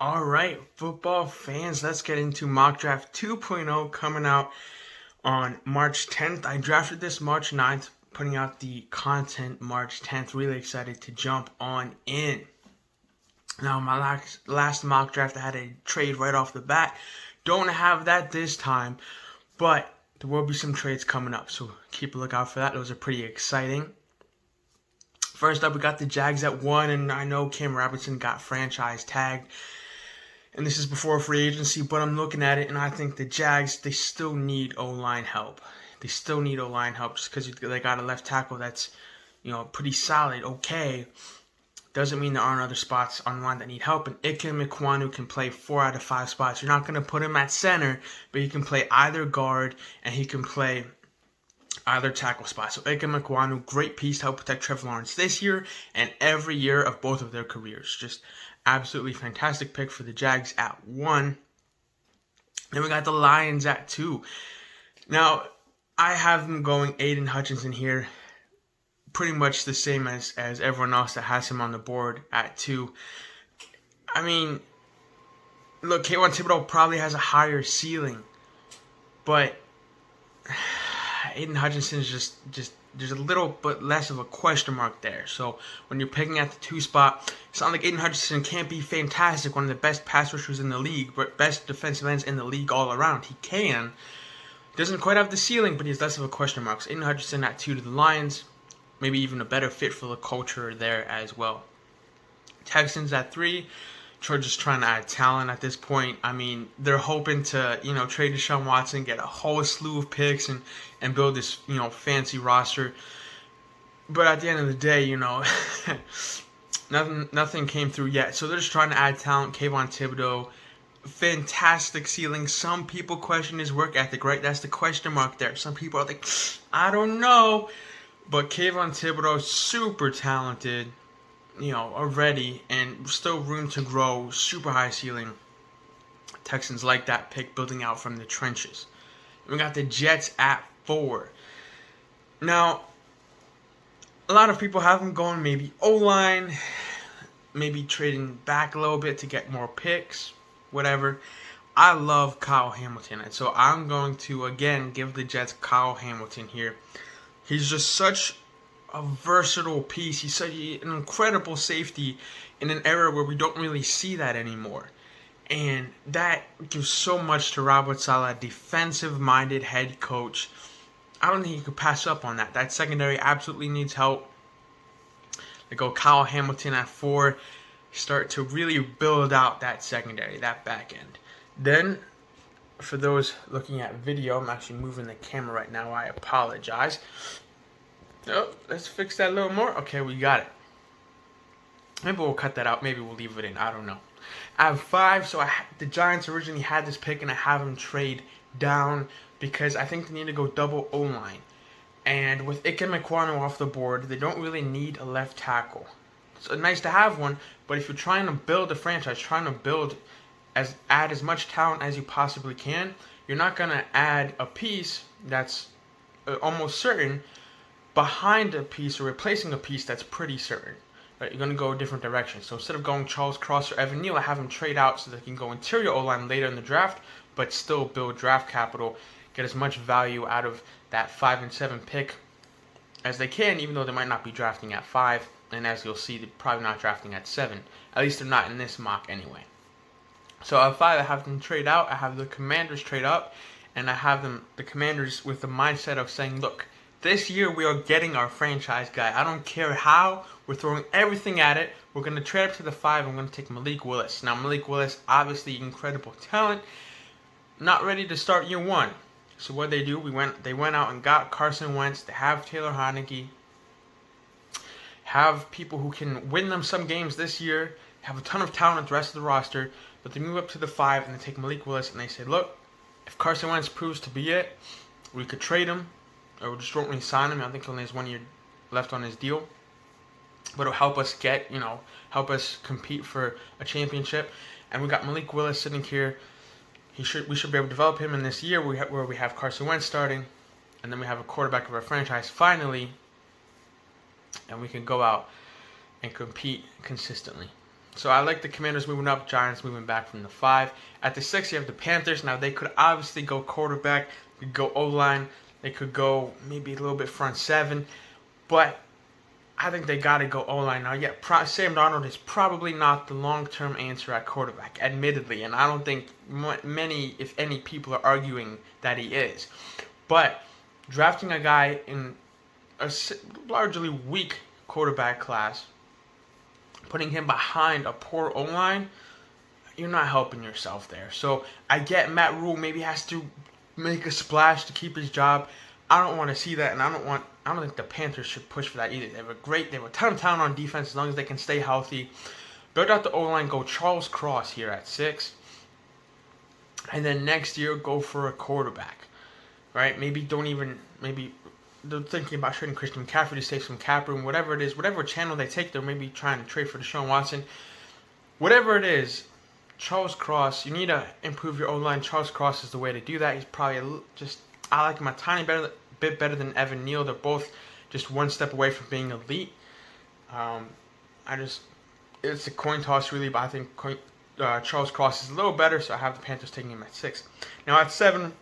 All right, football fans, let's get into Mock Draft 2.0 coming out on March 10th. I drafted this March 9th, putting out the content March 10th. Really excited to jump on in. Now, my last mock draft, I had a trade right off the bat. Don't have that this time, but there will be some trades coming up, so keep a lookout for that. Those are pretty exciting. First up, we got the Jags at 1, and I know Cam Robinson got franchise tagged. And this is before free agency, but I'm looking at it and I think the Jags, they still need O-line help. They still need O-line help just because they got a left tackle that's, pretty solid, okay. Doesn't mean there aren't other spots on the line that need help. And Ikem Ekwonu can play 4 out of 5 spots. You're not going to put him at center, but he can play either guard and he can play either tackle spot. So Ikem Ekwonu, great piece to help protect Trevor Lawrence this year and every year of both of their careers. Just absolutely fantastic pick for the Jags at 1. Then we got the Lions at 2. Now, I have them going Aiden Hutchinson here. Pretty much the same as everyone else that has him on the board at 2. I mean, look, Kayvon Thibodeaux probably has a higher ceiling. But Aiden Hutchinson is just there's a little bit less of a question mark there. So when you're picking at the 2 spot, it's not like Aiden Hutchinson can't be fantastic, one of the best pass rushers in the league, but best defensive ends in the league all around. He can. Doesn't quite have the ceiling, but he's less of a question mark. So Aiden Hutchinson at 2 to the Lions. Maybe even a better fit for the culture there as well. Texans at 3. Chargers trying to add talent at this point. I mean, they're hoping to, trade Deshaun Watson, get a whole slew of picks and build this, fancy roster. But at the end of the day, nothing came through yet. So they're just trying to add talent. Kayvon Thibodeaux, fantastic ceiling. Some people question his work ethic, right? That's the question mark there. Some people are like, I don't know. But Kayvon Thibodeaux, super talented. Already, and still room to grow, super high ceiling. Texans like that pick, building out from the trenches. And we got the Jets at 4. Now, a lot of people have them going maybe O-line, maybe trading back a little bit to get more picks, whatever. I love Kyle Hamilton, and so I'm going to, again, give the Jets Kyle Hamilton here. He's just such a versatile piece. He's such an incredible safety in an era where we don't really see that anymore. And that gives so much to Robert Saleh, defensive-minded head coach. I don't think you could pass up on that. That secondary absolutely needs help. They go Kyle Hamilton at 4. Start to really build out that secondary, that back end. Then, for those looking at video, I'm actually moving the camera right now. I apologize. Oh, let's fix that a little more. Okay, we got it. Maybe we'll cut that out. Maybe we'll leave it in. I don't know. I have 5, so the Giants originally had this pick, and I have them trade down because I think they need to go double O-line. And with Ikem Ekwonu off the board, they don't really need a left tackle. It's nice to have one, but if you're trying to build a franchise, trying to add as much talent as you possibly can, you're not going to add a piece that's almost certain behind a piece or replacing a piece that's pretty certain. Right? You're going to go a different direction. So instead of going Charles Cross or Evan Neal, I have them trade out so they can go interior O-line later in the draft, but still build draft capital, get as much value out of that 5 and 7 pick as they can, even though they might not be drafting at 5. And as you'll see, they're probably not drafting at 7. At least they're not in this mock anyway. So at 5, I have them trade out. I have the Commanders trade up. And I have the Commanders with the mindset of saying, look, this year we are getting our franchise guy. I don't care how. We're throwing everything at it. We're going to trade up to the 5. I'm going to take Malik Willis. Now, Malik Willis, obviously incredible talent. Not ready to start year 1. So what they do, they went out and got Carson Wentz. They have Taylor Heinicke. Have people who can win them some games this year. Have a ton of talent the rest of the roster. But they move up to the 5 and they take Malik Willis. And they say, look, if Carson Wentz proves to be it, we could trade him. Or we just don't really sign him. I think he only has 1 year left on his deal. But it'll help us help us compete for a championship. And we got Malik Willis sitting here. We should be able to develop him in this year where we have Carson Wentz starting. And then we have a quarterback of our franchise finally. And we can go out and compete consistently. So I like the Commanders moving up, Giants moving back from the 5. At the 6, you have the Panthers. Now they could obviously go quarterback, they could go O-line, they could go maybe a little bit front 7, but I think they got to go O-line now. Yeah, Sam Darnold is probably not the long-term answer at quarterback, admittedly, and I don't think many, if any, people are arguing that he is. But drafting a guy in a largely weak quarterback class, putting him behind a poor O-line, you're not helping yourself there. So I get Matt Rule maybe has to make a splash to keep his job. I don't want to see that, and I don't think the Panthers should push for that either. They have a ton of talent on defense as long as they can stay healthy. Build out the O-line, go Charles Cross here at 6. And then next year, go for a quarterback. Right? Maybe they're thinking about trading Christian McCaffrey to save some cap room, whatever it is, whatever channel they take, they're maybe trying to trade for Deshaun Watson. Whatever it is, Charles Cross, you need to improve your O-line. Charles Cross is the way to do that. He's probably I like him a tiny bit better than Evan Neal. They're both just one step away from being elite. It's a coin toss really, but I think Charles Cross is a little better, so I have the Panthers taking him at 6. Now at 7,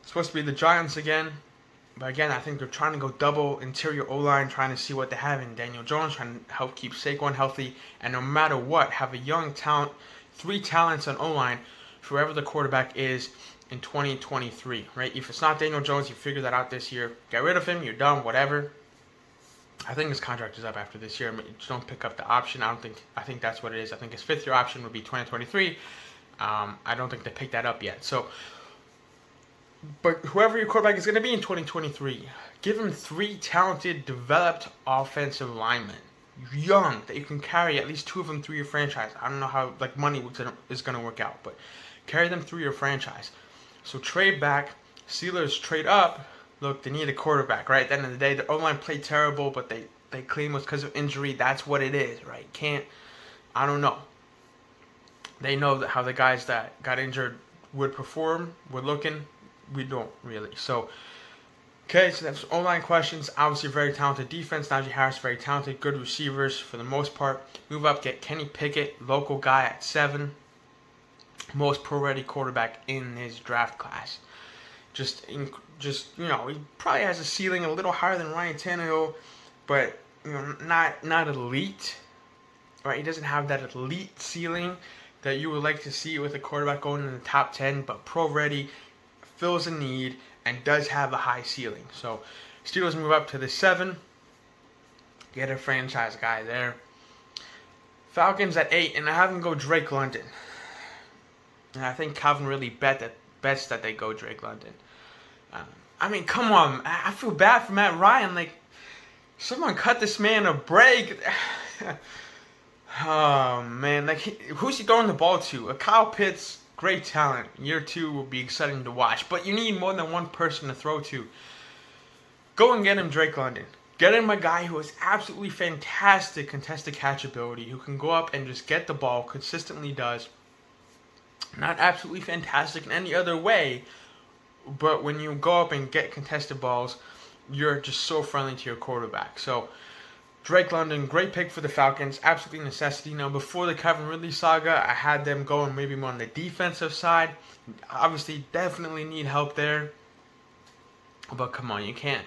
it's supposed to be the Giants again. But again, I think they're trying to go double interior O-line, trying to see what they have in Daniel Jones, trying to help keep Saquon healthy, and no matter what, have a young talent, 3 talents on O-line, for whoever the quarterback is in 2023, right? If it's not Daniel Jones, you figure that out this year. Get rid of him, you're done, whatever. I think his contract is up after this year. Just don't pick up the option. I think that's what it is. I think his 5th-year option would be 2023. I don't think they picked that up yet. So, but whoever your quarterback is going to be in 2023, give him 3 talented, developed offensive linemen, young, that you can carry at least 2 of them through your franchise. I don't know how money is going to work out, but carry them through your franchise. So trade back, Steelers trade up. Look, they need a quarterback, right? At the end of the day, the O-line played terrible, but they claim it was because of injury. That's what it is, right? I don't know. They know that how the guys that got injured would perform. We're looking. We don't really. So, okay, so that's O-line questions. Obviously, very talented defense. Najee Harris, very talented. Good receivers for the most part. Move up, get Kenny Pickett, local guy at 7. Most pro-ready quarterback in his draft class. Just he probably has a ceiling a little higher than Ryan Tannehill, but not elite. Right? He doesn't have that elite ceiling that you would like to see with a quarterback going in the top 10, but pro-ready, fills a need, and does have a high ceiling. So Steelers move up to the 7. Get a franchise guy there. Falcons at 8, and I have them go Drake London. And I think Calvin really bets that they go Drake London. I mean, come on. I feel bad for Matt Ryan. Like, someone cut this man a break. Oh, man. Like, who's he throwing the ball to? Kyle Pitts, great talent. Year 2 will be exciting to watch. But you need more than one person to throw to. Go and get him Drake London. Get him a guy who has absolutely fantastic contested catch ability, who can go up and just get the ball, consistently does. Not absolutely fantastic in any other way, but when you go up and get contested balls, you're just so friendly to your quarterback. So, Drake London, great pick for the Falcons, absolutely necessity. Now, before the Calvin Ridley saga, I had them going maybe more on the defensive side. Obviously, definitely need help there. But come on, you can't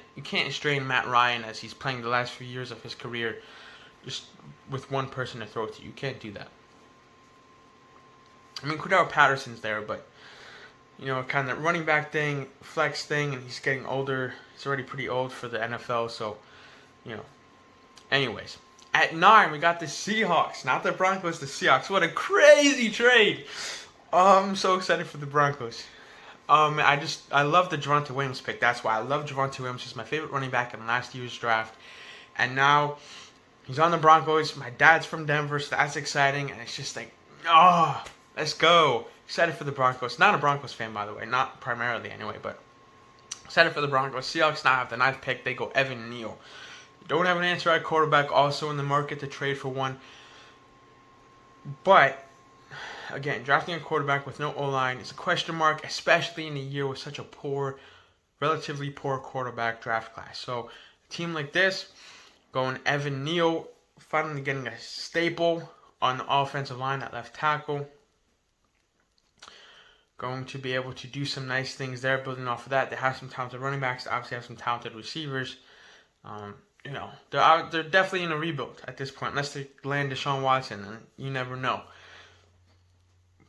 strain Matt Ryan as he's playing the last few years of his career just with one person to throw to. You can't do that. I mean, Cordell Patterson's there, but, kind of running back thing, flex thing, and he's getting older. He's already pretty old for the NFL, so, Anyways, at 9, we got the Seahawks, not the Broncos, the Seahawks. What a crazy trade. I'm so excited for the Broncos. I love the Javonte Williams pick. That's why I love Javonte Williams. He's my favorite running back in last year's draft. And now he's on the Broncos. My dad's from Denver, so that's exciting. And it's just like, let's go. Excited for the Broncos. Not a Broncos fan, by the way. Not primarily, anyway. But excited for the Broncos. Seahawks now have the 9th pick. They go Evan Neal. Don't have an answer at quarterback. Also in the market to trade for one. But, again, drafting a quarterback with no O-line is a question mark, especially in a year with such a relatively poor quarterback draft class. So, a team like this, going Evan Neal, finally getting a staple on the offensive line at left tackle. Going to be able to do some nice things there, building off of that. They have some talented running backs. They obviously have some talented receivers. They're definitely in a rebuild at this point, unless they land Deshaun Watson, and you never know.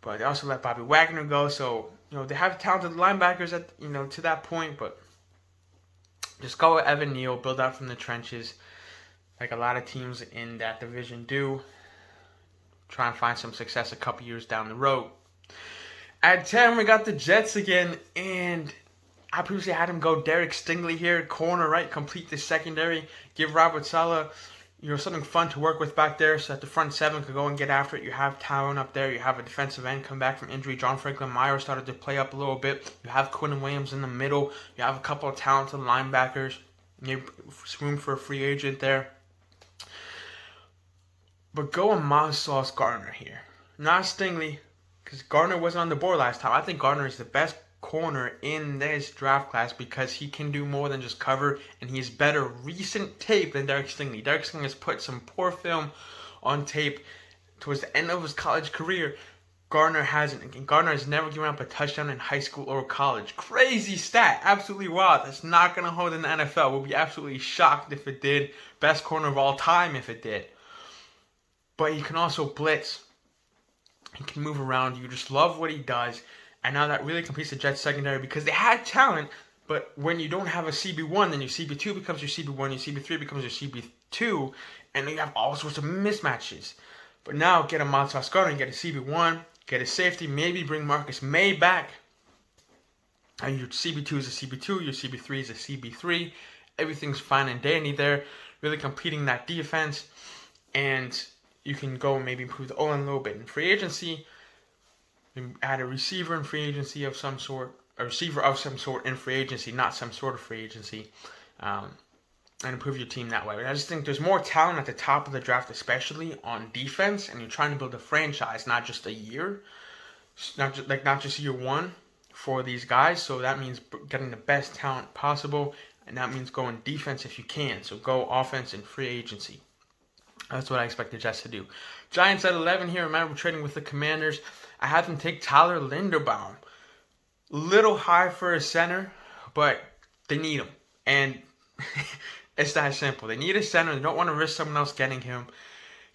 But they also let Bobby Wagner go, so they have talented linebackers at to that point. But just go with Evan Neal, build out from the trenches, like a lot of teams in that division do. Try and find some success a couple years down the road. At 10, we got the Jets again, and I previously had him go Derek Stingley here, corner, right? Complete the secondary. Give Robert Saleh, something fun to work with back there so that the front seven could go and get after it. You have Talon up there. You have a defensive end come back from injury. John Franklin Myers started to play up a little bit. You have Quinn Williams in the middle. You have a couple of talented linebackers. You have room for a free agent there. But go and Miles Sauce Gardner here. Not Stingley, because Gardner wasn't on the board last time. I think Gardner is the best corner in this draft class because he can do more than just cover, and he's better recent tape than Derek Stingley. Derek Stingley has put some poor film on tape towards the end of his college career. Gardner hasn't. And Gardner has never given up a touchdown in high school or college. Crazy stat. Absolutely wild. That's not going to hold in the NFL. We'll be absolutely shocked if it did. Best corner of all time if it did. But he can also blitz. He can move around. You just love what he does. And now that really completes the Jets secondary because they had talent, but when you don't have a CB1, then your CB2 becomes your CB1, your CB3 becomes your CB2, and then you have all sorts of mismatches. But now get a Miles Sauce Gardner and get a CB1, get a safety, maybe bring Marcus May back. And your CB2 is a CB2, your CB3 is a CB3. Everything's fine and dandy there, really completing that defense. And you can go and maybe improve the O-line a little bit in free agency. Add a receiver in free agency of some sort, a receiver of some sort in free agency, not some sort of free agency, and improve your team that way. I just think there's more talent at the top of the draft, especially on defense, and you're trying to build a franchise, not just a year, not just year one for these guys. So that means getting the best talent possible, and that means going defense if you can. So go offense in free agency. That's what I expect the Jets to do. Giants at 11 here. Remember, we're trading with the Commanders. I had them take Tyler Linderbaum. Little high for a center, but they need him. And it's that simple. They need a center. They don't want to risk someone else getting him.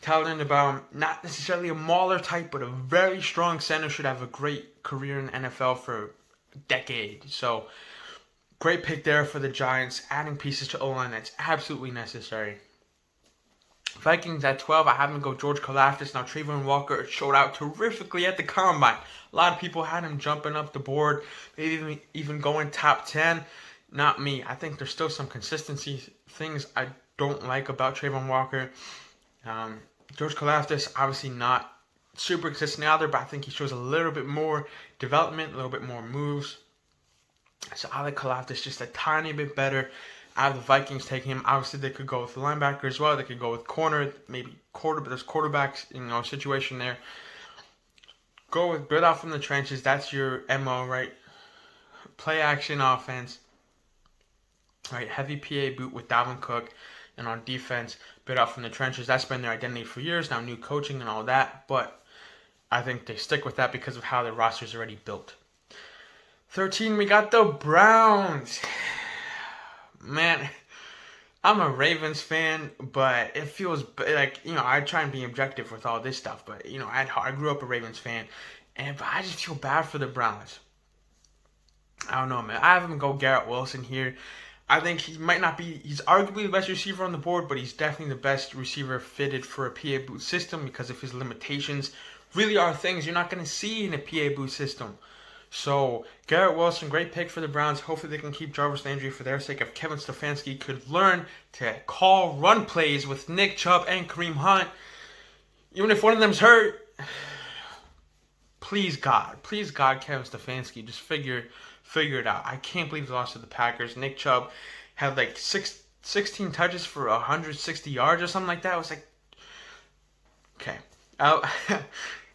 Tyler Linderbaum, not necessarily a mauler type, but a very strong center. Should have a great career in the NFL for a decade. So, great pick there for the Giants. Adding pieces to O-line that's absolutely necessary. Vikings at 12, I have him go George Karlaftis. Now, Trayvon Walker showed out terrifically at the Combine. A lot of people had him jumping up the board, maybe even going top 10. Not me. I think there's still some consistency things I don't like about Trayvon Walker. George Karlaftis, obviously not super consistent either, but I think he shows a little bit more development, a little bit more moves. So I like Karlaftis just a tiny bit better. I have the Vikings taking him. Obviously, they could go with the linebacker as well. They could go with corner, maybe quarter, but there's quarterbacks, situation there. Go with build out from the trenches. That's your MO, right? Play action offense. Right, heavy PA boot with Dalvin Cook. And on defense, build out from the trenches. That's been their identity for years. Now, new coaching and all that. But I think they stick with that because of how their roster is already built. 13, we got the Browns. Man, I'm a Ravens fan, but it feels like, I try and be objective with all this stuff, but, I grew up a Ravens fan, but I just feel bad for the Browns. I don't know, man. I have him go Garrett Wilson here. I think he might not be, he's arguably the best receiver on the board, but he's definitely the best receiver fitted for a PA boot system because of his limitations. Really are things you're not going to see in a PA boot system. So, Garrett Wilson, great pick for the Browns. Hopefully they can keep Jarvis Landry for their sake. If Kevin Stefanski could learn to call run plays with Nick Chubb and Kareem Hunt, even if one of them's hurt, please God, Kevin Stefanski, just figure it out. I can't believe they lost to the Packers. Nick Chubb had like 16 touches for 160 yards or something like that. It was like, okay.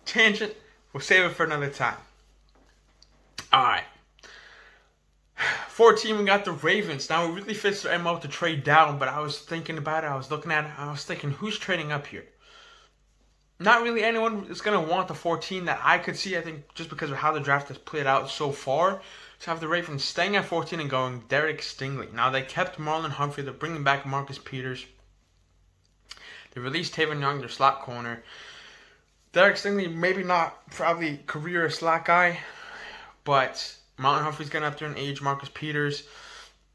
Tangent. We'll save it for another time. Alright. 14, we got the Ravens. Now, it really fits their MO to trade down, but I was thinking about it. I was looking at it. I was thinking, who's trading up here? not really anyone is going to want the 14 that I could see. I think just because of how the draft has played out so far, to have the Ravens staying at 14 and going Derek Stingley. Now, they kept Marlon Humphrey. They're bringing back Marcus Peters. They released Tavon Young, their slot corner. Derek Stingley, maybe not probably career slot guy, but Marlon Humphrey's getting up there in age. Marcus Peters,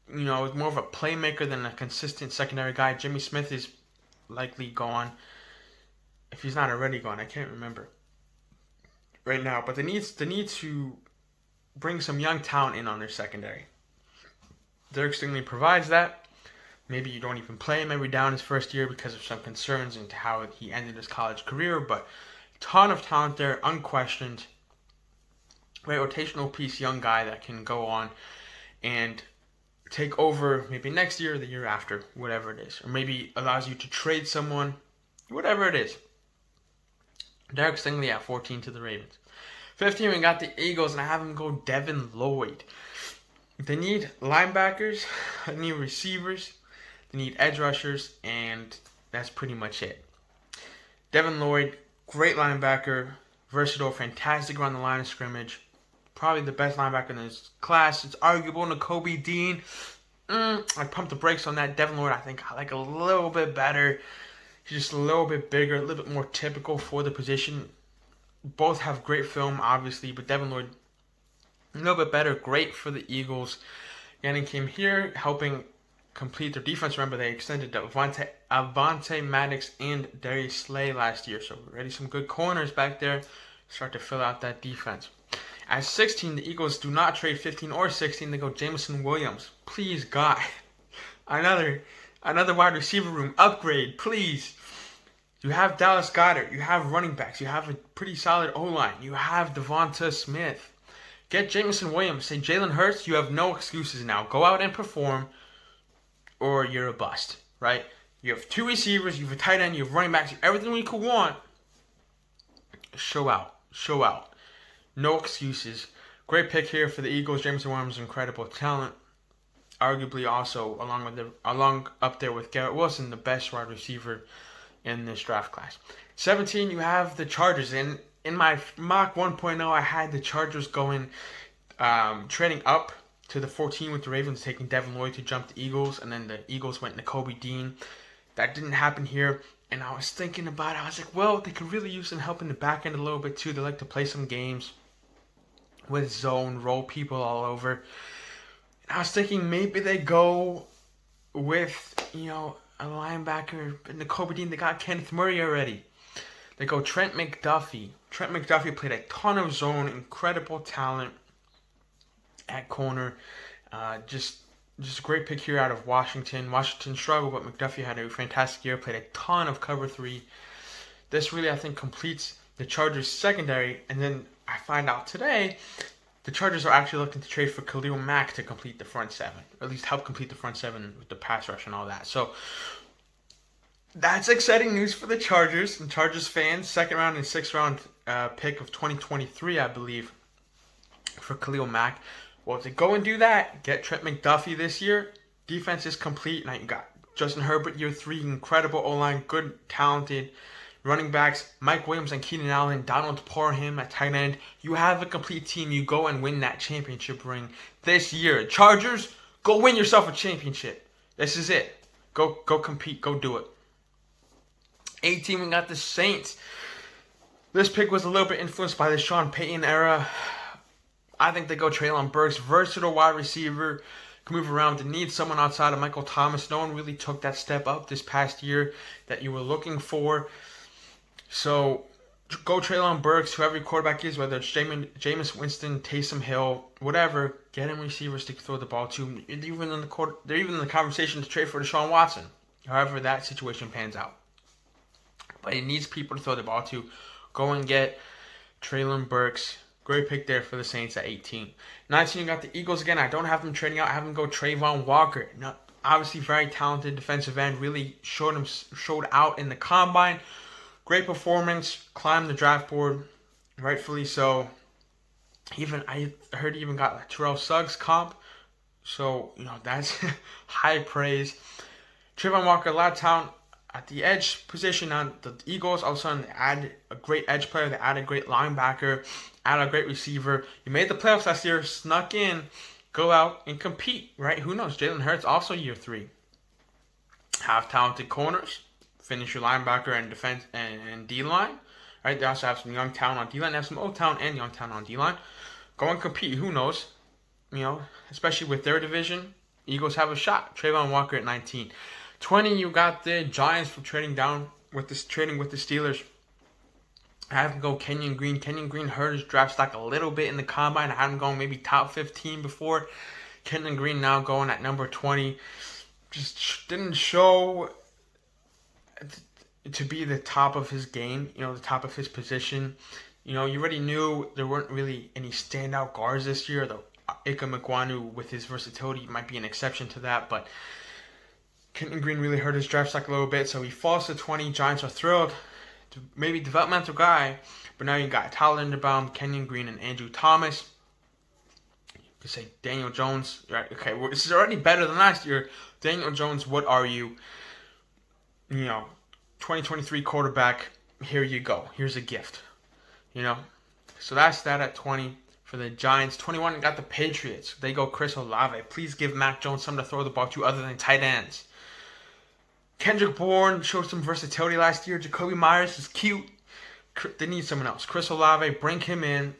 is more of a playmaker than a consistent secondary guy. Jimmy Smith is likely gone. If he's not already gone, I can't remember right now. But they need to bring some young talent in on their secondary. Derek Stingley provides that. Maybe you don't even play him every down his first year because of some concerns into how he ended his college career. But ton of talent there, unquestioned. Great rotational piece, young guy that can go on and take over maybe next year or the year after, whatever it is. Or maybe allows you to trade someone, whatever it is. Derek Stingley at 14 to the Ravens. 15, we got the Eagles, and I have them go Devin Lloyd. They need linebackers, they need receivers, they need edge rushers, and that's pretty much it. Devin Lloyd, great linebacker, versatile, fantastic around the line of scrimmage. Probably the best linebacker in this class. It's arguable. Nakobe Dean, I pumped the brakes on that. Devin Lloyd, I think I like a little bit better. He's just a little bit bigger, a little bit more typical for the position. Both have great film, obviously, but Devin Lloyd, a little bit better. Great for the Eagles. Yannick came here, helping complete their defense. Remember, they extended Avonte Maddox and Darius Slay last year, so already some good corners back there. Start to fill out that defense. At 16, the Eagles do not trade 15 or 16. They go Jameson Williams. Please, God. Another wide receiver room upgrade, please. You have Dallas Goedert. You have running backs. You have a pretty solid O-line. You have Devonta Smith. Get Jameson Williams. Say Jalen Hurts, you have no excuses now. Go out and perform or you're a bust, right? You have two receivers. You have a tight end. You have running backs. You have everything we could want. Show out. Show out. No excuses. Great pick here for the Eagles. Jameson Williams, incredible talent. Arguably also along up there with Garrett Wilson, the best wide receiver in this draft class. 17, you have the Chargers. And in my mock 1.0, I had the Chargers going, trading up to the 14 with the Ravens, taking Devin Lloyd to jump the Eagles. And then the Eagles went Nakobe Dean. That didn't happen here. And I was thinking about it. I was like, well, they could really use some help in the back end a little bit too. They like to play some games with zone, roll people all over. I was thinking maybe they go with, a linebacker, Nakobe Dean. They got Kenneth Murray already. They go Trent McDuffie. Trent McDuffie played a ton of zone, incredible talent at corner. Just a great pick here out of Washington. Washington struggled, but McDuffie had a fantastic year, played a ton of cover 3. This really, I think, completes the Chargers secondary. And then I find out today the Chargers are actually looking to trade for Khalil Mack to complete the front 7. Or at least help complete the front 7 with the pass rush and all that. So that's exciting news for the Chargers and Chargers fans. 2nd round and 6th round pick of 2023, I believe, for Khalil Mack. Well, if they go and do that, get Trent McDuffie this year, defense is complete. Now you got Justin Herbert, year 3, incredible O-line, good, talented running backs, Mike Williams and Keenan Allen, Donald Parham at tight end. You have a complete team. You go and win that championship ring this year. Chargers, go win yourself a championship. This is it. Go compete. Go do it. 18, we got the Saints. This pick was a little bit influenced by the Sean Payton era. I think they go Treylon Burks, versatile wide receiver, can move around. They need someone outside of Michael Thomas. No one really took that step up this past year that you were looking for. So go Treylon Burks, whoever your quarterback is, whether it's Jameis Winston, Taysom Hill, whatever. Get him receivers to throw the ball to. They're even in the conversation to trade for Deshaun Watson. However that situation pans out. But it needs people to throw the ball to. Go and get Treylon Burks. Great pick there for the Saints at 18. 19, you got the Eagles again. I don't have them trading out. I have them go Trayvon Walker. Now, obviously, very talented defensive end. Really showed out in the combine. Great performance. Climbed the draft board. Rightfully so. I heard he even got like Terrell Suggs comp. So, that's high praise. Trayvon Walker, a lot of talent. At the edge position on the Eagles, all of a sudden they add a great edge player, they add a great linebacker, add a great receiver. You made the playoffs last year, snuck in, go out and compete, right? Who knows? Jalen Hurts also year 3. Have talented corners, finish your linebacker and defense and D line. Right? They also have some young talent on D line. They have some old talent and young talent on D line. Go and compete. Who knows? Especially with their division, Eagles have a shot. Trayvon Walker at 19. 20, you got the Giants for trading with the Steelers. I have him go Kenyon Green. Kenyon Green hurt his draft stock a little bit in the combine. I had him going maybe top 15 before. Kenyon Green now going at number 20. Just didn't show to be the top of his game, the top of his position. You already knew there weren't really any standout guards this year, though Ika Mkwanu, with his versatility, might be an exception to that, but Kenyon Green really hurt his draft stock a little bit, so he falls to 20. Giants are thrilled. Maybe developmental guy, but now you got Tyler Linderbaum, Kenyon Green, and Andrew Thomas. You could say Daniel Jones. Right? Okay, this is already better than last year. Daniel Jones, what are you? 2023 quarterback. Here you go. Here's a gift. So that's that at 20 for the Giants. 21, got the Patriots. They go Chris Olave. Please give Mac Jones something to throw the ball to other than tight ends. Kendrick Bourne showed some versatility last year. Jacoby Myers is cute. They need someone else. Chris Olave, bring him in.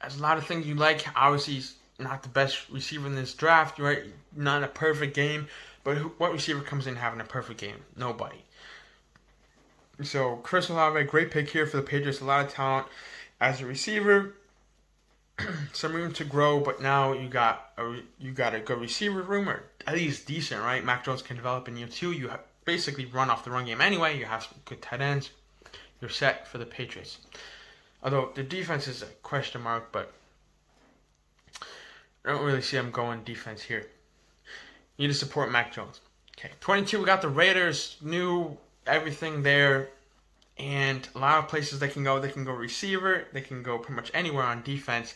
There's a lot of things you like. Obviously, he's not the best receiver in this draft, right? Not a perfect game. But what receiver comes in having a perfect game? Nobody. So, Chris Olave, great pick here for the Patriots. A lot of talent as a receiver. Some room to grow, but now you got a good receiver room, or at least decent, right? Mac Jones can develop in year 2. You basically run off the run game anyway. You have some good tight ends. You're set for the Patriots. Although the defense is a question mark, but I don't really see them going defense here. You need to support Mac Jones. Okay, 22, we got the Raiders. New everything there. And a lot of places they can go. They can go receiver. They can go pretty much anywhere on defense.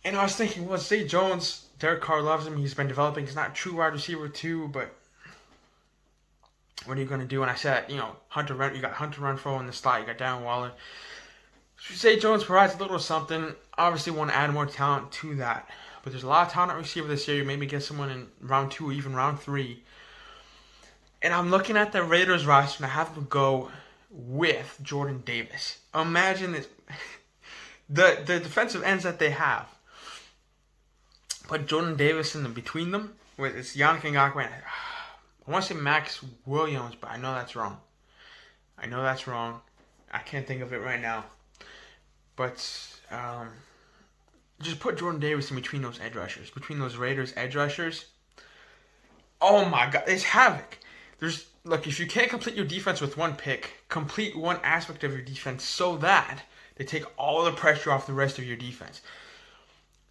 And I was thinking, well, Zay Jones, Derek Carr loves him. He's been developing. He's not a true wide receiver too, but what are you going to do? And I said, you got Hunter Renfrow in the slot. You got Darren Waller. Zay Jones provides a little something. Obviously want to add more talent to that. But there's a lot of talent at receiver this year. You maybe get someone in round 2 or even round 3. And I'm looking at the Raiders roster, and I have to go with Jordan Davis. Imagine this. The defensive ends that they have. Put Jordan Davis in between them with this Yannick Ngakoue. I want to say Max Williams, but I know that's wrong. I can't think of it right now. But just put Jordan Davis in between those edge rushers. Between those Raiders edge rushers. Oh my God. It's havoc. Look, if you can't complete your defense with one pick, complete one aspect of your defense so that they take all the pressure off the rest of your defense.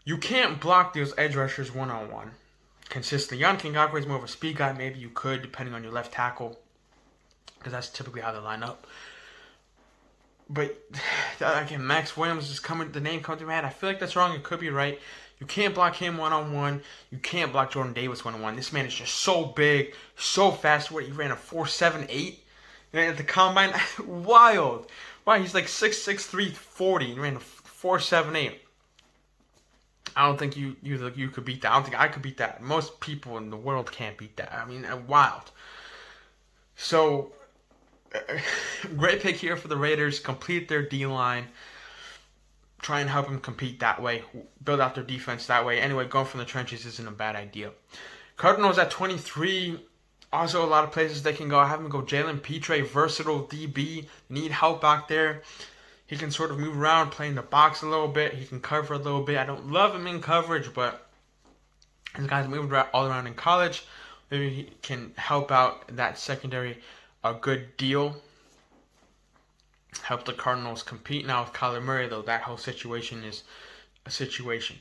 You can't block those edge rushers one-on-one consistently. Yannick Ngakoue is more of a speed guy. Maybe you could, depending on your left tackle, because that's typically how they line up. But again, Max Williams is the name comes to my head. I feel like that's wrong. It could be right. You can't block him one-on-one. You can't block Jordan Davis one-on-one. This man is just so big, so fast. He ran a 4.78 at the combine. Wild. Wow, he's like 6'6", 340. He ran a 4.78. I don't think you could beat that. I don't think I could beat that. Most people in the world can't beat that. I mean, wild. So, great pick here for the Raiders. Complete their D-line. Try and help them compete that way. Build out their defense that way. Anyway, going from the trenches isn't a bad idea. Cardinals at 23. Also, a lot of places they can go. I have them go Jalen Petre, versatile DB. Need help back there. He can sort of move around, play in the box a little bit. He can cover a little bit. I don't love him in coverage, but this guy's moved all around in college. Maybe he can help out that secondary a good deal. Help the Cardinals compete now with Kyler Murray, though that whole situation is a situation.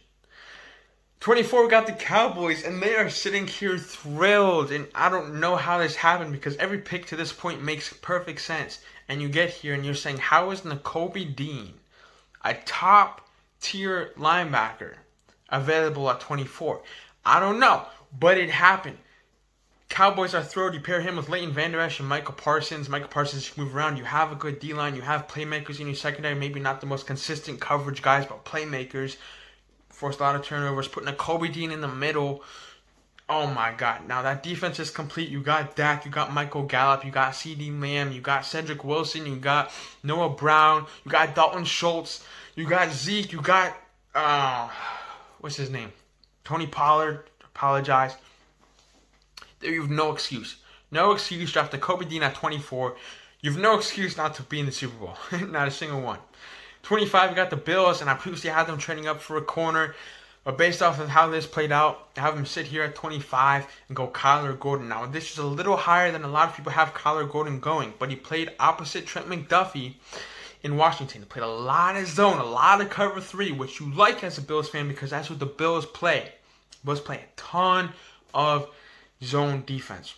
24, we got the Cowboys, and they are sitting here thrilled. And I don't know how this happened because every pick to this point makes perfect sense. And you get here and you're saying, how is Nakobe Dean, a top-tier linebacker, available at 24? I don't know, but it happened. Cowboys are thrilled. You pair him with Leighton Vander Esch and Michael Parsons. Michael Parsons can move around. You have a good D-line. You have playmakers in your secondary. Maybe not the most consistent coverage guys, but playmakers. Forced a lot of turnovers. Putting a Kobe Dean in the middle. Oh my God. Now that defense is complete. You got Dak. You got Michael Gallup. You got CeeDee Lamb. You got Cedric Wilson. You got Noah Brown. You got Dalton Schultz. You got Zeke. You got, what's his name? Tony Pollard. Apologize. You have no excuse. No excuse. Draft a Kobe Dean at 24. You have no excuse not to be in the Super Bowl. Not a single one. 25, you got the Bills, and I previously had them trading up for a corner. But based off of how this played out, I have them sit here at 25 and go Kyler Gordon. Now, this is a little higher than a lot of people have Kyler Gordon going. But he played opposite Trent McDuffie in Washington. He played a lot of zone, a lot of cover 3, which you like as a Bills fan because that's what the Bills play. The Bills play a ton of zone defense.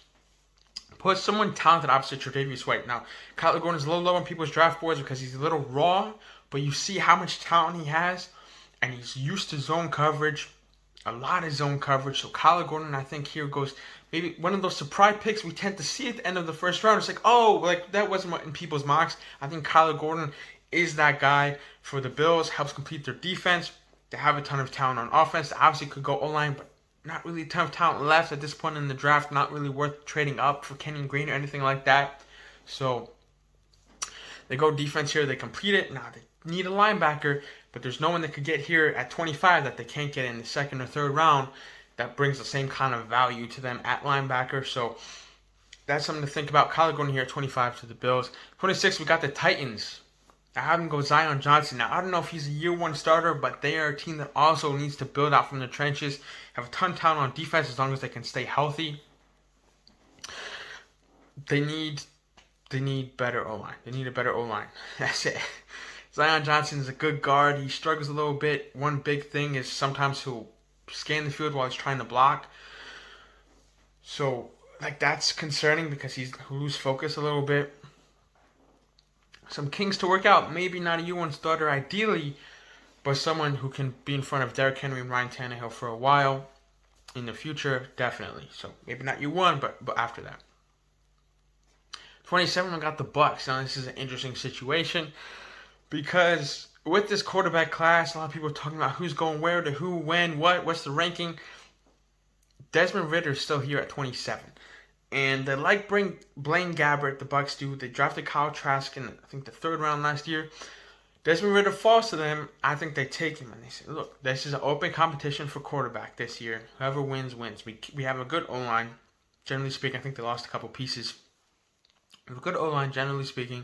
Put someone talented opposite Tre'Davious White. Now, Kyler Gordon is a little low on people's draft boards because he's a little raw, but you see how much talent he has, and he's used to zone coverage, a lot of zone coverage. So Kyler Gordon, I think here goes maybe one of those surprise picks we tend to see at the end of the first round. It's like, oh, like that wasn't in people's mocks. I think Kyler Gordon is that guy for the Bills, helps complete their defense. They have a ton of talent on offense. They obviously could go O-line, but not really a ton of talent left at this point in the draft. Not really worth trading up for Kenyon Green or anything like that. So they go defense here. They complete it. Now they need a linebacker, but there's no one that could get here at 25 that they can't get in the second or third round that brings the same kind of value to them at linebacker. So that's something to think about. Kyler Gordon here at 25 to the Bills. 26, we got the Titans. I have him go Zion Johnson. Now, I don't know if he's a year one starter, but they are a team that also needs to build out from the trenches. Have a ton of talent on defense as long as they can stay healthy. They need better O-line. They need a better O-line. That's it. Zion Johnson is a good guard. He struggles a little bit. One big thing is sometimes he'll scan the field while he's trying to block. So, like, that's concerning because he'll lose focus a little bit. Some kinks to work out. Maybe not a U1 starter ideally, but someone who can be in front of Derrick Henry and Ryan Tannehill for a while in the future, definitely. So maybe not U1, but after that. 27, I got the Bucs. Now this is an interesting situation because with this quarterback class, a lot of people are talking about who's going where to who, when, what's the ranking. Desmond Ridder is still here at 27. And they like bring Blaine Gabbert, the Bucs do. They drafted Kyle Trask in, I think, the third round last year. Desmond Ridder falls to them. I think they take him. And they say, look, this is an open competition for quarterback this year. Whoever wins, wins. We have a good O-line. Generally speaking, I think they lost a couple pieces. We have a good O-line, generally speaking.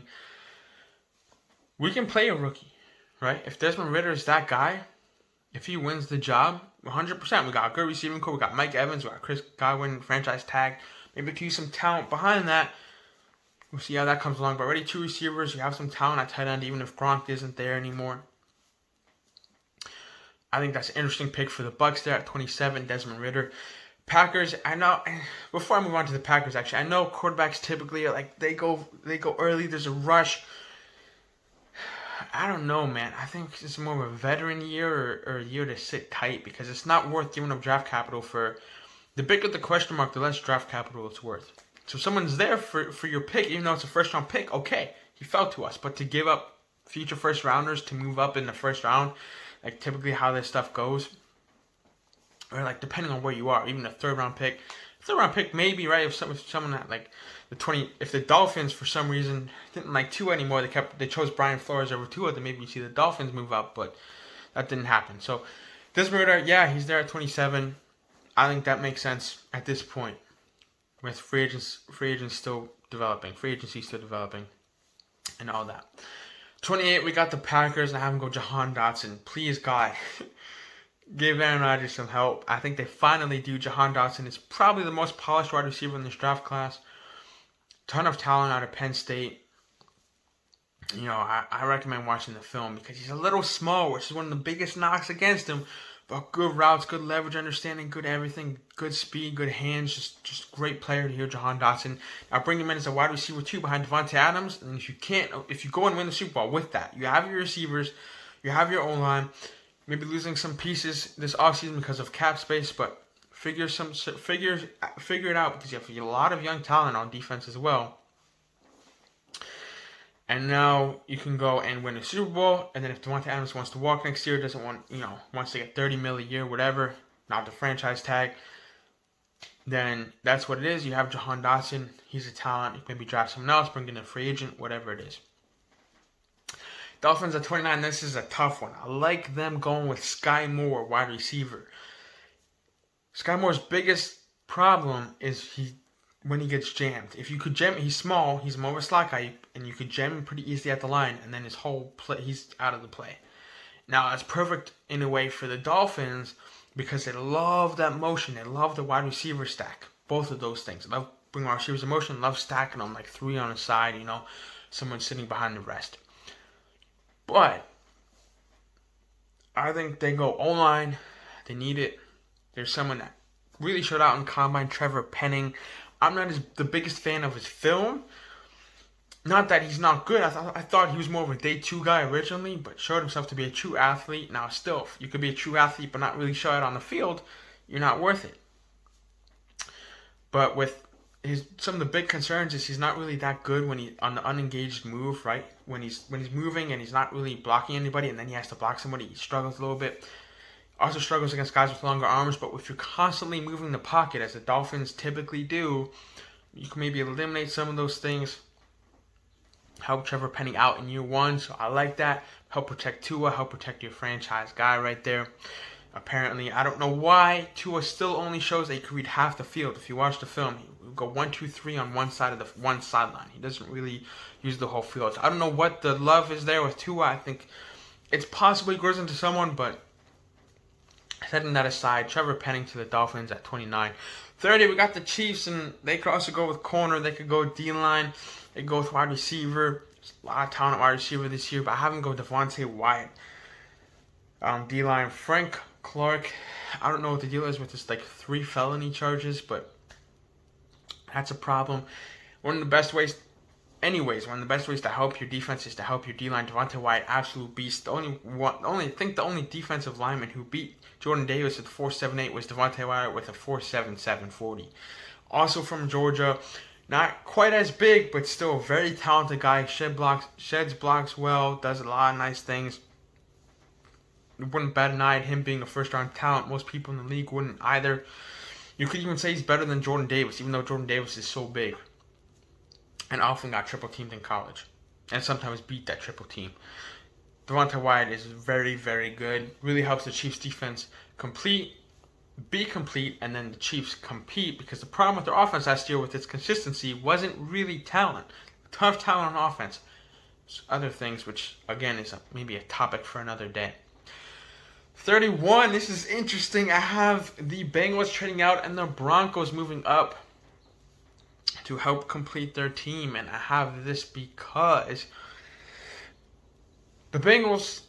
We can play a rookie, right? If Desmond Ridder is that guy, if he wins the job, 100%. We got a good receiving core. We got Mike Evans. We got Chris Godwin, franchise tag. Maybe to use some talent behind that. We'll see how that comes along. But already 2 receivers. You have some talent at tight end, even if Gronk isn't there anymore. I think that's an interesting pick for the Bucs there at 27, Desmond Ridder. Packers, I know, before I move on to the Packers, actually, I know quarterbacks typically, like, they go early. There's a rush. I don't know, man. I think it's more of a veteran year or a year to sit tight because it's not worth giving up draft capital for. The bigger the question mark, the less draft capital it's worth. So if someone's there for your pick, even though it's a first-round pick, okay, he fell to us. But to give up future first-rounders to move up in the first round, like typically how this stuff goes, or like depending on where you are, even a third-round pick maybe, right? If someone had like if the Dolphins for some reason didn't like Tua anymore, they chose Brian Flores over Tua, then maybe you see the Dolphins move up, but that didn't happen. So Desmond Ridder, yeah, he's there at 27. I think that makes sense at this point with free agency still developing, and all that. 28, we got the Packers, and I have them go Jahan Dotson. Please, God, give Aaron Rodgers some help. I think they finally do. Jahan Dotson is probably the most polished wide receiver in this draft class. Ton of talent out of Penn State. You know, I recommend watching the film because he's a little small, which is one of the biggest knocks against him. But good routes, good leverage understanding, good everything, good speed, good hands, just great player to hear Jahan Dotson. Now bring him in as a wide receiver 2 behind Devontae Adams. And if you go and win the Super Bowl with that, you have your receivers, you have your O-line, maybe losing some pieces this offseason because of cap space, but figure it out because you have a lot of young talent on defense as well. And now you can go and win a Super Bowl. And then if Davante Adams wants to walk next year, wants to get $30 million a year, whatever, not the franchise tag, then that's what it is. You have Jahan Dotson. He's a talent. You can maybe draft someone else, bring in a free agent, whatever it is. Dolphins at 29. This is a tough one. I like them going with Sky Moore, wide receiver. Sky Moore's biggest problem is when he gets jammed. If you could jam, he's small, he's more of a slot guy, and you could jam him pretty easily at the line, and then his whole play, he's out of the play. Now, that's perfect in a way for the Dolphins because they love that motion. They love the wide receiver stack. Both of those things. They love bringing wide receivers in motion, love stacking them like three on the side, someone sitting behind the rest. But I think they go O-line. They need it. There's someone that really showed out in Combine, Trevor Penning. I'm not the biggest fan of his film. Not that he's not good. I thought he was more of a day two guy originally, but showed himself to be a true athlete. Now, still, you could be a true athlete but not really show it on the field. You're not worth it. But with some of the big concerns is he's not really that good when he on the unengaged move, right? When he's moving and he's not really blocking anybody, and then he has to block somebody, he struggles a little bit. Also struggles against guys with longer arms, but if you're constantly moving the pocket, as the Dolphins typically do, you can maybe eliminate some of those things. Help Trevor Penning out in year one, so I like that. Help protect Tua, help protect your franchise guy right there. Apparently, I don't know why Tua still only shows that he can read half the field. If you watch the film, he will go 1, 2, 3 on one side of the one sideline. He doesn't really use the whole field. So I don't know what the love is there with Tua. I think it's possible he grows into someone, but setting that aside, Trevor Penning to the Dolphins at 29. 30, we got the Chiefs, and they could also go with corner. They could go D-line. They could go with wide receiver. There's a lot of talent at wide receiver this year, but I haven't go with Devontae Wyatt. D-line, Frank Clark. I don't know what the deal is with this 3 felony charges, but that's a problem. One of the best ways to help your defense is to help your D-line. Devontae Wyatt, absolute beast. The only defensive lineman who beat Jordan Davis at 4.78 was Devontae Wyatt with a 4.77 40. Also from Georgia, not quite as big, but still a very talented guy. Sheds blocks well, does a lot of nice things. Wouldn't bat an eye at him being a first-round talent. Most people in the league wouldn't either. You could even say he's better than Jordan Davis, even though Jordan Davis is so big and often got triple-teamed in college and sometimes beat that triple team. Devontae Wyatt is very, very good. Really helps the Chiefs' defense be complete, and then the Chiefs compete, because the problem with their offense last year with its consistency wasn't really talent. Tough talent on offense. Other things, which, again, is maybe a topic for another day. 31, this is interesting. I have the Bengals trading out and the Broncos moving up to help complete their team. And I have this because the Bengals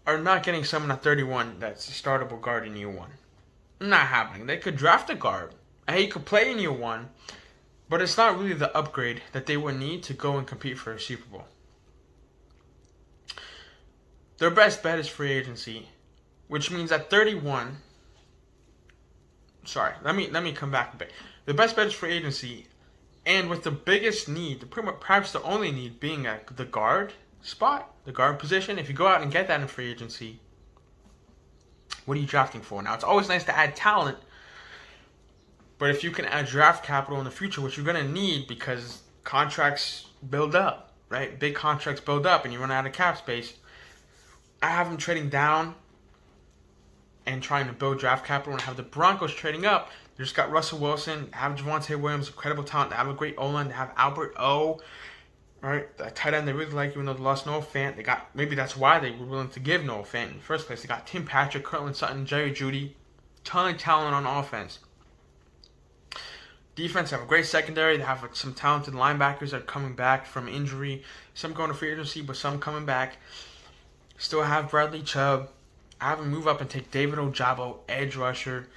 are not getting someone at 31 that's a startable guard in year one. Not happening. They could draft a guard. He could play in year one, but it's not really the upgrade that they would need to go and compete for a Super Bowl. Their best bet is free agency, which means at 31, let me come back a bit. The best bet is free agency, and with the biggest need, perhaps the only need being at the guard spot, the guard position. If you go out and get that in free agency, what are you drafting for? Now, it's always nice to add talent, but if you can add draft capital in the future, which you're going to need because contracts build up, right? Big contracts build up and you run out of cap space. I have them trading down and trying to build draft capital, and have the Broncos trading up. They just got Russell Wilson, have Javonte Williams, incredible talent. They have a great O-line. They have Albert O, right? That tight end they really like, even though they lost Noah Fant. Maybe that's why they were willing to give Noah Fant in the first place. They got Tim Patrick, Cortland Sutton, Jerry Jeudy. Ton of talent on offense. Defense, have a great secondary. They have some talented linebackers that are coming back from injury. Some going to free agency, but some coming back. Still have Bradley Chubb. I have him move up and take David Ojabo, edge rusher.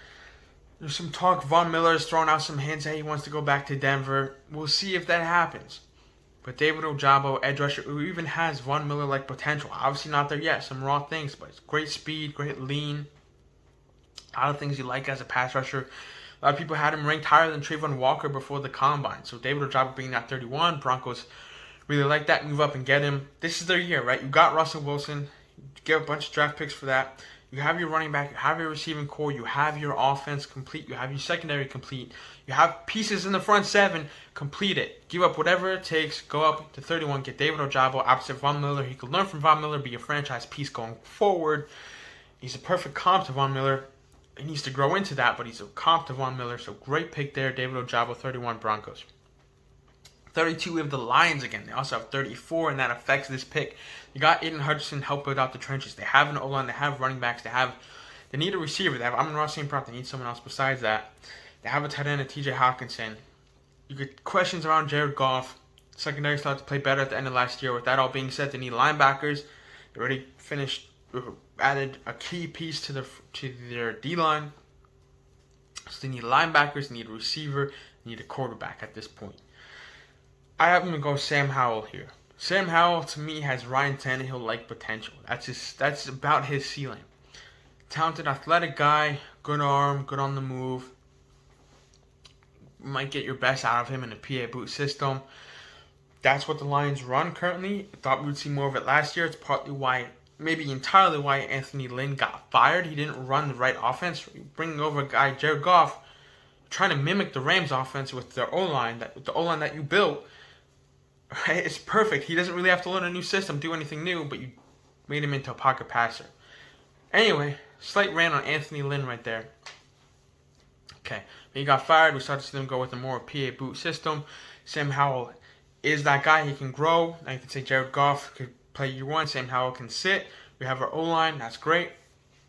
There's some talk. Von Miller's throwing out some hints that he wants to go back to Denver. We'll see if that happens. But David Ojabo, edge rusher, who even has Von Miller-like potential. Obviously not there yet. Some raw things, but it's great speed, great lean. A lot of things you like as a pass rusher. A lot of people had him ranked higher than Trayvon Walker before the combine. So David Ojabo being at 31, Broncos really like that. Move up and get him. This is their year, right? You got Russell Wilson. You get a bunch of draft picks for that. You have your running back. You have your receiving core. You have your offense complete. You have your secondary complete. You have pieces in the front seven. Complete it. Give up whatever it takes. Go up to 31. Get David Ojabo opposite Von Miller. He could learn from Von Miller. Be a franchise piece going forward. He's a perfect comp to Von Miller. He needs to grow into that, but he's a comp to Von Miller. So great pick there. David Ojabo, 31 Broncos. 32, we have the Lions again. They also have 34, and that affects this pick. You got Aiden Hutchinson help build out the trenches. They have an O-line. They have running backs. They need a receiver. They have Amon-Ra St. Brown. They need someone else besides that. They have a tight end, T.J. Hawkinson. You get questions around Jared Goff. Secondary started to play better at the end of last year. With that all being said, they need linebackers. They already added a key piece to their D-line. So they need linebackers. They need a receiver. They need a quarterback at this point. I have him go Sam Howell here. Sam Howell, to me, has Ryan Tannehill-like potential. That's about his ceiling. Talented, athletic guy, good arm, good on the move. Might get your best out of him in a PA boot system. That's what the Lions run currently. Thought we would see more of it last year. It's partly why, maybe entirely why Anthony Lynn got fired. He didn't run the right offense. Bringing over a guy, Jared Goff, trying to mimic the Rams offense with their O-line, the O-line that you built. Right? It's perfect. He doesn't really have to learn a new system, do anything new, but you made him into a pocket passer. Anyway, slight rant on Anthony Lynn right there. Okay, when he got fired, we started to see them go with a more PA boot system. Sam Howell is that guy. He can grow. I can say Jared Goff could play year one. Sam Howell can sit. We have our O-line. That's great.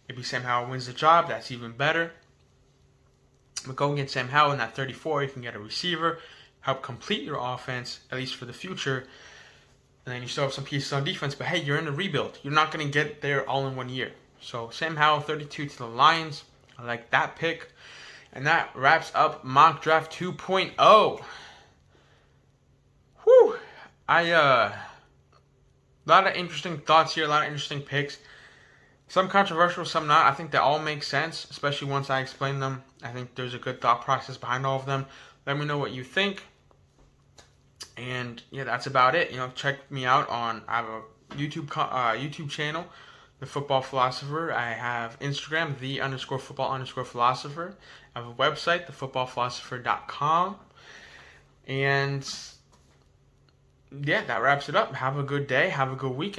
Maybe Sam Howell wins the job. That's even better. But go and get Sam Howell in that 34. You can get a receiver. Help complete your offense, at least for the future. And then you still have some pieces on defense. But hey, you're in a rebuild. You're not going to get there all in 1 year. So Sam Howell, 32 to the Lions. I like that pick. And that wraps up Mock Draft 2.0. Whew. A lot of interesting thoughts here. A lot of interesting picks. Some controversial, some not. I think they all make sense, especially once I explain them. I think there's a good thought process behind all of them. Let me know what you think. And yeah, that's about it. Check me out on. I have a YouTube channel, The Football Philosopher. I have Instagram, _football_philosopher. I have a website, thefootballphilosopher.com. And yeah, that wraps it up. Have a good day. Have a good weekend.